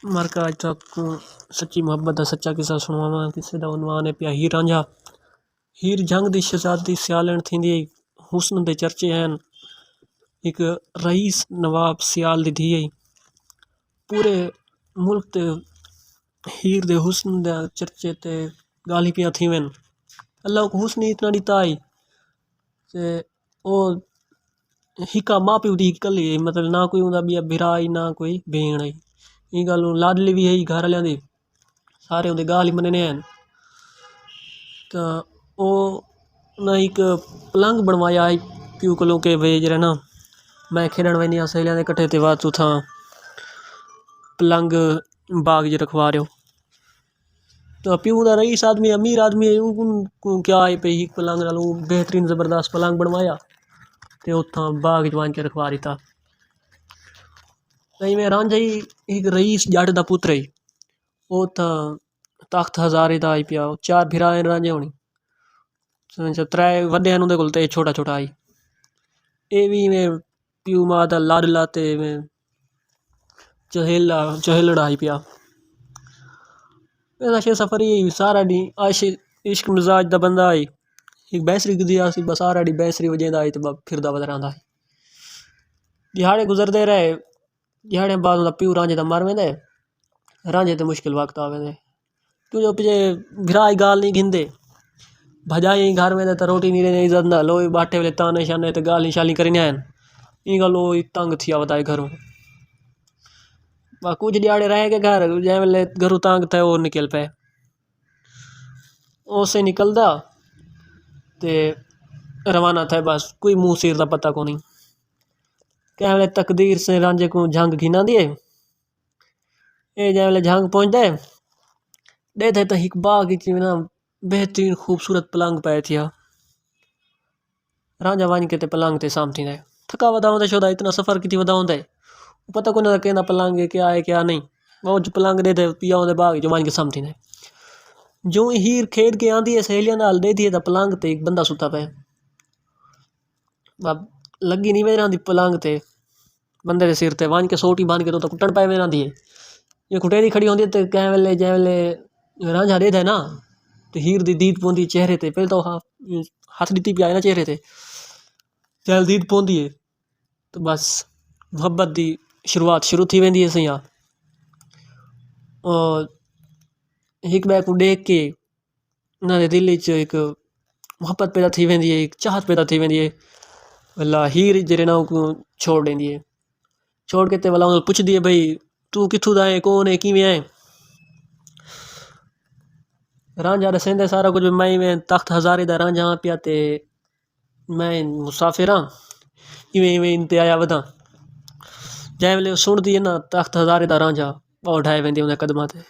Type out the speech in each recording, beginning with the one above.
मार्का आज तक सच्ची मोहब्बत का सच्चा किस्सा सुनावा। किस्से दा उन्वान है पिया हीर रांझा। हीर जंग दी शहजादी सियालण थींदी हुस्न दे चर्चे हैं। एक रईस नवाब सियाल दी धी पूरे मुल्क ते हीर दे हुस्न दे चर्चे ते गाली पिया थीवन। अल्लाह को हुस्न ही इतना दिता है ते ओ हिका माँ प्यो दी कली मतलब ना कोई उंदा बिया बिरा आई ना कोई भेण आई। ई गल लाडली भी है घर वालियां दी सारे उंदे गाल ही मनने हैं। तो ओ ना एक पलंग बनवाया है प्यू कोलों के भेज रहे ना मैं खेलन वैनिया सहेलियां दे कट्ठे ते बाद तू था पलंग बाग ज रखवा रहे हो। तो प्यू दा रईस आदमी अमीर आदमी है उनको क्या है पे एक पलंग नाल बेहतरीन जबरदस्त पलंग बनवाया ते उथा बाग च बांध के रखवा रही था। नहीं मैं रांझा ही एक रईस जट दा पुत्र है ओ था तख्त हजारे दा आई पिया चार भिरा रांझे होनी त्रै वड्डे उंदे कोल ते छोटा छोटा आई ए भी में प्यू मां दा लाडला ते में चहेलड़ा आई पिया। मेरा शे सफर ही सारा डी आशिक इश्क मिजाज दा बंदा आई एक बैसरी गुदिया सी बस सारा डी बैसरी वजेंदा आई तो फिरदा बदरांदा दिहाड़े गुजरते रहे। दिहाड़े बाद उदा प्यू रांझे दा मर वेंदे रांझे ते मुश्किल वक्त आवेंदे क्यों जो पिछे भिराई गाल नहीं घिंदे भजाई घर में तो रोटी नहीं रहने इज्जत ना लोई बाटे वाले ताने शाने ते गाली शाली करने हैं ई गल तंग थी बताए घरों कुछ दिहाड़े रह के घर जै वेले घरों तंग थे वो निकल पे उसे निकलदा ते रवाना थे बस कोई मुंह सिर दा पता को नहीं क्या वेले तकदीर से रांझे को झंग घिना दिए ए जै वेले झंग पहुंचदे देखे तो एक बाग ना बेहतरीन खूबसूरत पलंग पे थिया रांझा वांज के ते पलंग ते सामती ने थका वदा होंदे शोदा इतना सफर की वदा होंदे पता को ना कहना पलंग है क्या नहीं वो पलंग दे पिया होंदे बाग जो वांज के सामती ने जो हीर खेड के आंदी है सहेलियां नाल दे दिए दा पलंग ते एक बंदा सुता पे अब लगी नहीं वेरां दी पलंग ते बंदे दे सिर ते वांज के सोटी बांध के तो कुटन पाए वेरां दी ये कुटेरी खड़ी होंदी ते कै वेले जै वेले रांझा दे दे ना तो हीर दी दीद पौंदी चेहरे ते पहले तो हाथ दी पिया ना चेहरे ते चल दीद पौंदी है तो बस मोहब्बत दी शुरुआत शुरू थी वेंदी है सैया और एक बैग को देख के उन्होंने दिल च एक मोहब्बत पैदा थी वेंदी है एक चाहत पैदा थी वेंदी है वल्ला हीर जरे ना को छोड़ देंदी है छोड़ के ते वाला पूछदी है भाई तू किथों दा है कौन है किवें है रांझा दसेंदे सारा कुछ मैं तख्त हजारे दा रांझा पिया ते मैं मुसाफिर हाँ इवें इवें इनते आया वदा जै वेले सुनदी है ना तख्त हजारे दा रांझा और ढाई वेंदी उन्हें कदमां ते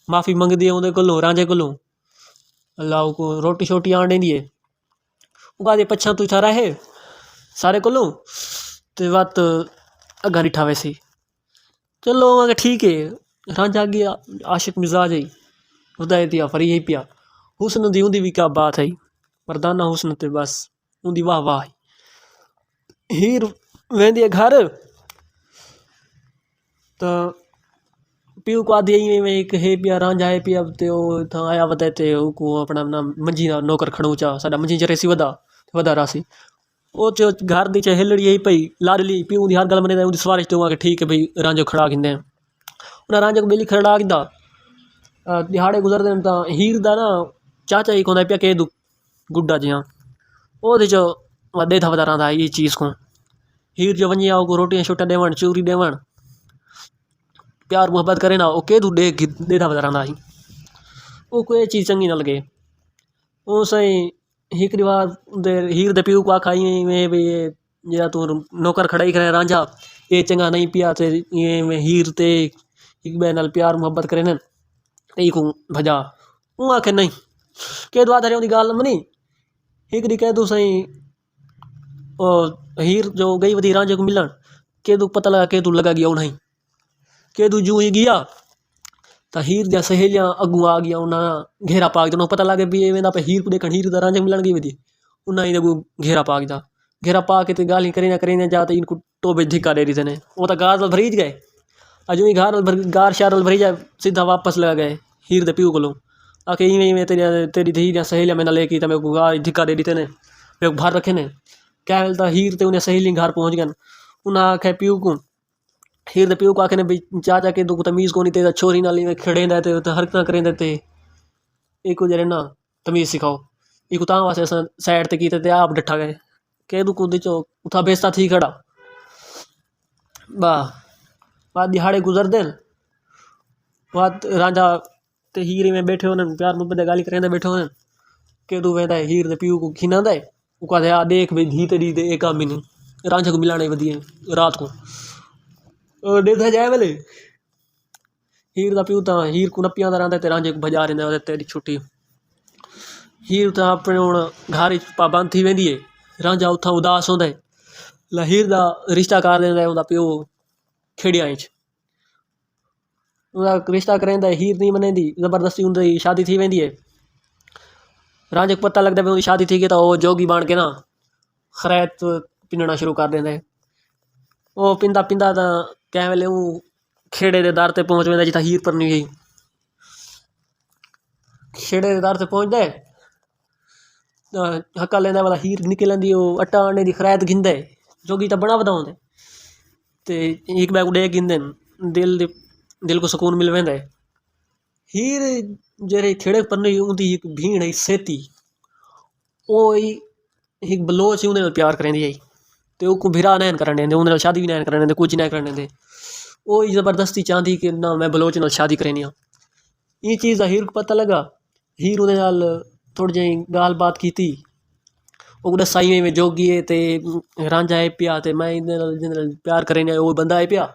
माफ़ी मंगदी है उन्हें कोलों रांझे कोलों अल्लाह को रोटी शोटी आन देंदी है उगा दे पछा तू इथा रहे सारे कोलों ते वत अगा रिठा वैसी चलो अगर ठीक है रांझा गया आशिक मिजाज है उदा दिया फरी यही पिया हुस्न दी उंदी भी क्या बात है मर्दाना हुस्न ते बस उंदी वाह वाह हीर वेंदी घर तो प्यू को आदि में एक है पिया रांझा है पिया ते था आया वदा ते को अपना ना मंजी ना नौकर खड़ूचा साडा मंजी जरे सी वदा रासी ओ जो घर दी चहेलड़ी यही पई लाडली प्यू दी हर गल मने उंदी सवारिश तो आके ठीक है भाई रांझो खड़ा किंदे उन्हें रांझे को बेली खड़ा किंदा दिहाड़े गुजरदे तां हीर दा ना चाचा ही कोंदा पिया के दू गुड्डा जियां ओदे च वदे था वदा रहा ये चीज़ को हीर जो वंजी आओ को रोटियां शोटियां देवण चूरी देवण प्यार मुहब्बत करे ना ओ के दू दे था वदा रहा वो कोई चीज़ चंगी ना लगे वो सही हिक रिवाज दे हीर दे प्यू को आखा में भी ये जरा तू नौकर खड़ा ही करे रांझा ये चंगा नहीं पिया ते ये में हीर ते एक बे नाल प्यार मुहब्बत करे ना ते को भजा वो आखे नहीं के दुआ धरे गाल मनी हिक दी कह दू सही और हीर जो गई वधी रांझे को मिलन के दू पता लगा के दू लगा गया नहीं के दू जू ही गया तो हीर दिया सहेलियां अगू आ गया उन्हें घेरा पाक दिया पता लगे भी ये पे हीर को देखन हीर रांझे मिलन गई वधी उन्हें अगू घेरा पाक दिया घेरा पा के गाली करीना जाते इनको टोबे धिक्का दे रही थे वो तो गाल भरीज गए अजू ही गार शार भरी जाए सीधा वापस लगा गए हीर दे प्यू को आके इवें इवें तेरी धी या सहेलियां मैंने लेके तो मेरे को गार धिक्का दे दी तेने मेरे को बाहर रखे ने क्या मिलता हीर ते उन्हें सहेली घर पहुंच गए उन्हें आखे प्यू को हीर दे प्यू को आखे ने भी चाचा के दुख तमीज को नहीं ते छोरी नाली में खड़े देते तो हरकत करें देते एक को जरे ना तमीज सिखाओ एक तां वास्ते साइड ते कीते ते आप डठा गए के दू कूद चो उठा बेचता थी खड़ा वाह बाद दिहाड़े गुजर दे बाद राजा ते हीर में बैठे होने प्यार मुहब्बत गाली करें बैठे होने के दू वेंदा है हीर दे प्यू को खिना दे वो कहते आ देख भाई धी तेरी दे एक आमी नहीं रांझा को मिलाने वधिए रात को देखा जाए वाले हीर दा प्यू तां हीर को नपियां दा रहिंदा ते रांझे को भजा रहिंदा तेरी छुट्टी हीर तां अपने हुण घर पाबंद थी वेंदी है रांझा उथा उदास होंदा है ला हीर दा रिश्ता कर देंदा है उहदा प्यो खेड़ियां च उहदा रिश्ता करेंदा है हीर नहीं मनेंदी जबरदस्ती उनकी शादी थी वेंदी है रांझे को पता लगता है उनकी शादी थी गई तो वो जोगी बन के ना खरैत पिनना शुरू कर देंदा है वो पिंदा पिंदा तां कै वेले वो खेड़े दे दर ते पहुंच वेंदा जिथा हीर पर नहीं गई खेड़े दे दर ते पहुंचदा है हक्का लेंदा वाला हीर निकल आंदी वो आटा आने दी खरैत गिंदा है जोगी तो बड़ा वधा होंदा ते एक बैग उड़े गिंदे दिल को सुकून मिल वेंदा है हीर जेरे खेड़े पर नहीं उनकी एक भीड़ है सेती वो एक बलोच उन्हें प्यार करेंदी है ते उसको भिरा नैन करन देंदे उन्हें शादी भी नैन करन देंदे कुछ नहीं करन देंदे वो जबरदस्ती चाहती कि ना मैं बलोच नाल शादी करनी ये चीज़ हीर को पता लगा हीर उहदे नाल थोड़ी जी गाल बात की वो दसाई में जोगी है ते रांझा है पिया ते मैं जिंदे प्यार करें वो बंदा है पिया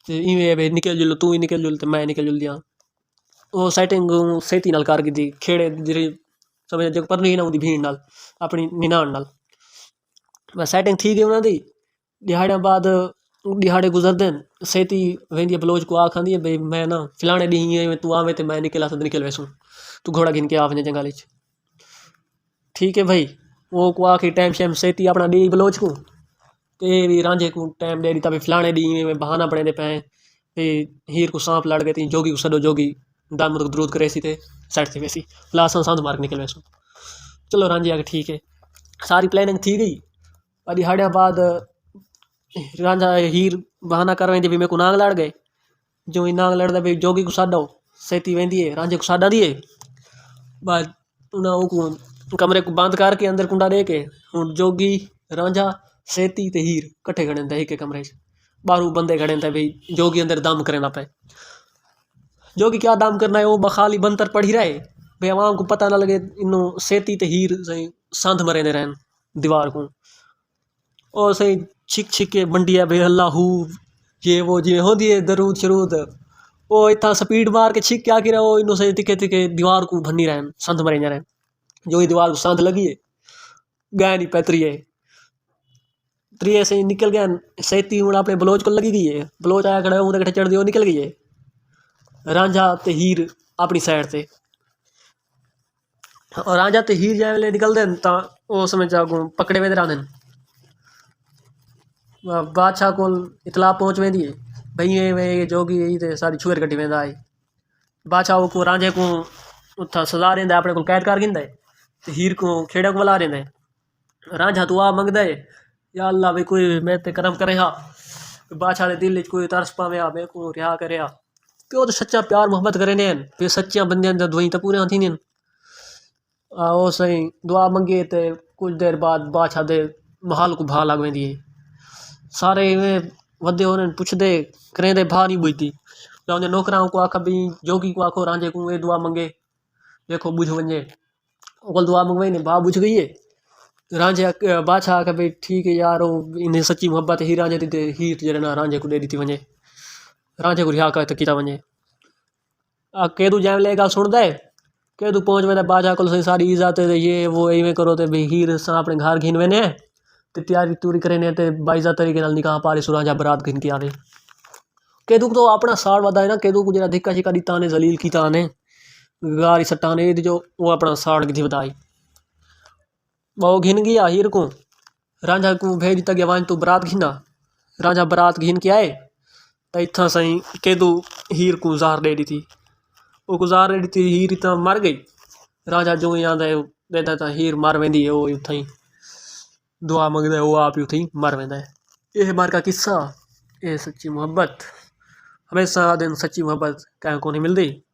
ते इवें निकल जुल तू ही निकल जुल ते मैं निकल जुल दियां वो सैटिंग सेती नाल कर दी खेड़े जेह्ड़ी समझ जग पर नहीं ना उहदी भीड़ नाल अपनी निनान नाल बस सैटिंग थी गई उन्होंने दिहाड़ियां बाद दिहाड़े गुजरते हैं सेती वेंदी बलोच को आख आंदी है भाई मैं ना फिलाने डी तू आवे तो मैं निकल तो निकल वैसू तू घोड़ा गिन के आ वने जंगल ठीक है भाई वो को आखिर टाइम शैम सेती अपना डी बलोच को ते भी रांझे को टाइम दे दी तभी फिलाने डी में बहाना पड़े दे पे भी हीर को सांप लड़ गए थी जोगी को सडो जोगी दाम द्रूद करे सी थे साइड से वैसी लासा सांध मार निकल वैसू चलो रांझे आके ठीक है सारी प्लानिंग थी गई और दिहाड़ियां बाद रांझा हीर बहाना कर वेंदी भी मेरे को नांग लड़ गए जो ही नांग लड़दा भी जोगी को साडो सेती वेंदी है रांझे को साडा दिए बाद उन्हें कमरे को बंद करके अंदर कुंडा दे के हूँ जोगी रांझा सेती ते हीर कट्ठे खड़े थे एक कमरे बारू बंदे खड़े थे भाई जोगी अंदर दम करना पे जोगी क्या दम करना है वो बखाली बंतर पढ़ी रहे भाई आवाम को पता ना लगे इन्हों सेती ते हीर सही संध मरे ने रहन दीवार को और सही छिक छिक के बंडिया भाई अल्लाह ये वो जिमें होती है दरूद शरूद वो इतना स्पीड मार के छिक क्या गिरा वो इन्हों से तिके तिके दीवार को भन्नी रहन संध मरे जा रहे जो ही दीवार को संध लगी है गए नहीं पैतरी है त्रिये से निकल गया सेती हूँ अपने बलोच को लगी गई है बलोच आया खड़ा उन्हें चढ़ दियो निकल गई है रांझा ते हीर अपनी साइड से और रांझा ते हीर जाए वेले निकल देन ता वो समझ जागो पकड़े वे रहंदे बादशाह को इतला पहुंच वेंदी है भई ये जोगी यही ते सारी छुएर कटी वेंदा है बादशाह को रांझे को उथा सजा रहिंदा अपने को कैद कर गिंदा है ते हीर को खेड़ा को बुला रहिंदा है रांझा दुआ मंगदा है या अल्लाह भाई कोई मैं ते करम करे हा बादशाह दे दिल कोई तरस पावे आ मैं को रिहा करे हा प्यो तो सच्चा प्यार मोहब्बत करे ने फिर सच्चिया बंदियां दा दुआई तो पूरे थी ने वो सही दुआ मंगे ते कुछ देर बाद बादशाह दे महल को भा लग वेंदी है सारे वधे होने पुछदे करेंदे भा नहीं बुझदी उन्हें नौकरां को आखा भी जोगी को आखो रांझे को ये दुआ मंगे देखो बुझ वने ओकल दुआ मंगवाई ने भा बुझ गई है रांझे बादशाह आखा भाई ठीक है यार इन्हें सच्ची मोहब्बत ही रांझे दी हीर जरे ना रांझे को दे दी वने रांझे को रिहा कर किया वने केदू जैम ले गल सुनदा है केदू पहुंच वेंदा बादशाह को सारी इज्जत ये वो इवें करो ते भाई हीर सा अपने घर घिन वेने ते तैयारी तूरी करे ने ते बाइजा तरीके नाल निकाह पारे सुरांझा बरात घिन के आवे केदू तो अपना साड़ वादा है ना केदू को जरा धिक्का शिक्का दिता ने जलील कीता ने गारी सट्टा ने जो वो अपना साड़ की बताई वो घिन गया हीर को रांझा को भेज दिता गया वांज तू बरात घिना रांझा बरात घिन के आए त इत्थां साईं केदू हीर को ज़ार दे दी थी। वो गुज़ार दे दी थी, हीर इतना मर गई। राजा जो याद है देता था हीर मर वेंदी है, वो उथा ही दुआ मंगदा है, वो आप उथा ही मर वेंदा है। यह बार का किस्सा, ये सच्ची मोहब्बत हमेशा दिन सच्ची मोहब्बत कहीं को नहीं मिलती।